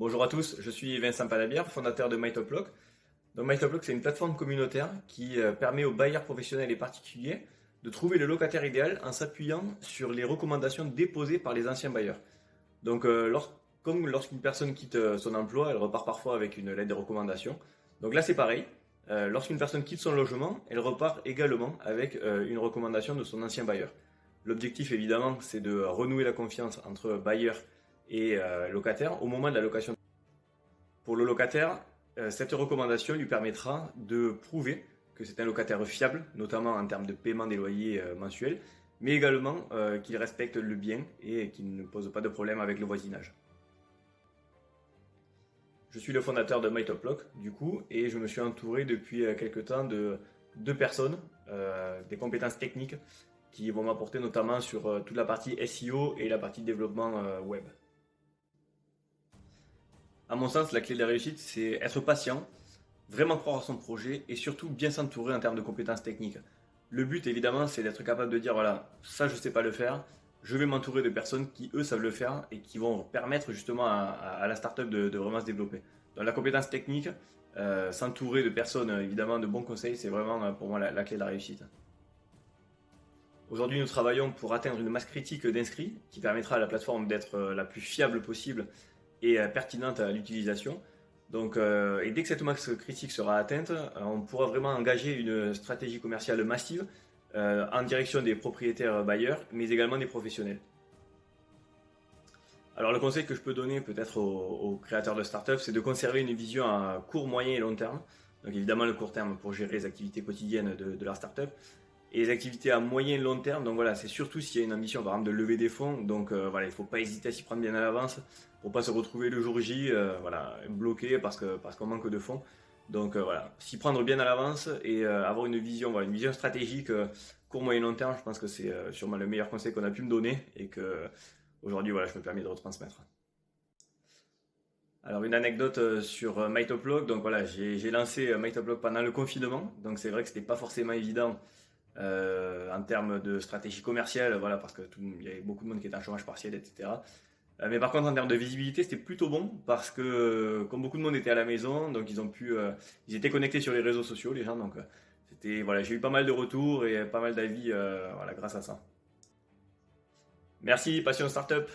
Bonjour à tous, je suis Vincent Palabière, fondateur de MyTopLock. Donc MyTopLock, c'est une plateforme communautaire qui permet aux bailleurs professionnels et particuliers de trouver le locataire idéal en s'appuyant sur les recommandations déposées par les anciens bailleurs. Donc comme lorsqu'une personne quitte son emploi, elle repart parfois avec une lettre de recommandation. Donc là c'est pareil, lorsqu'une personne quitte son logement, elle repart également avec une recommandation de son ancien bailleur. L'objectif évidemment c'est de renouer la confiance entre bailleurs et locataires au moment de la location. Pour le locataire, cette recommandation lui permettra de prouver que c'est un locataire fiable, notamment en termes de paiement des loyers mensuels, mais également qu'il respecte le bien et qu'il ne pose pas de problème avec le voisinage. Je suis le fondateur de MyTopLock, du coup, et je me suis entouré depuis quelques temps de deux personnes, des compétences techniques qui vont m'apporter notamment sur toute la partie SEO et la partie développement web. À mon sens, la clé de la réussite, c'est être patient, vraiment croire à son projet et surtout bien s'entourer en termes de compétences techniques. Le but, évidemment, c'est d'être capable de dire, voilà, ça je ne sais pas le faire, je vais m'entourer de personnes qui, eux, savent le faire et qui vont permettre justement à la startup de vraiment se développer. Donc la compétence technique, s'entourer de personnes, évidemment, de bons conseils, c'est vraiment pour moi la clé de la réussite. Aujourd'hui, nous travaillons pour atteindre une masse critique d'inscrits qui permettra à la plateforme d'être la plus fiable possible et pertinente à l'utilisation. Donc, et dès que cette masse critique sera atteinte, on pourra vraiment engager une stratégie commerciale massive en direction des propriétaires bailleurs, mais également des professionnels. Alors le conseil que je peux donner peut-être aux créateurs de start-up, c'est de conserver une vision à court, moyen et long terme. Donc évidemment le court terme pour gérer les activités quotidiennes de leur start-up. Et les activités à moyen et long terme, donc voilà, c'est surtout s'il y a une ambition par exemple de lever des fonds, donc voilà, il ne faut pas hésiter à s'y prendre bien à l'avance pour pas se retrouver le jour J voilà, bloqué parce qu'on manque de fonds. Donc voilà, s'y prendre bien à l'avance et avoir une vision, voilà, une vision stratégique court, moyen et long terme, je pense que c'est sûrement le meilleur conseil qu'on a pu me donner et que aujourd'hui voilà, je me permets de retransmettre. Alors une anecdote sur MyTopLock, donc voilà, j'ai lancé MyTopLock pendant le confinement, donc c'est vrai que c'était pas forcément évident en termes de stratégie commerciale, voilà, parce que il y avait beaucoup de monde qui était en chômage partiel, etc. Mais par contre, en termes de visibilité, c'était plutôt bon parce que, comme beaucoup de monde était à la maison, donc ils étaient connectés sur les réseaux sociaux, les gens, donc voilà, j'ai eu pas mal de retours et pas mal d'avis, voilà, grâce à ça. Merci, Passion Startup.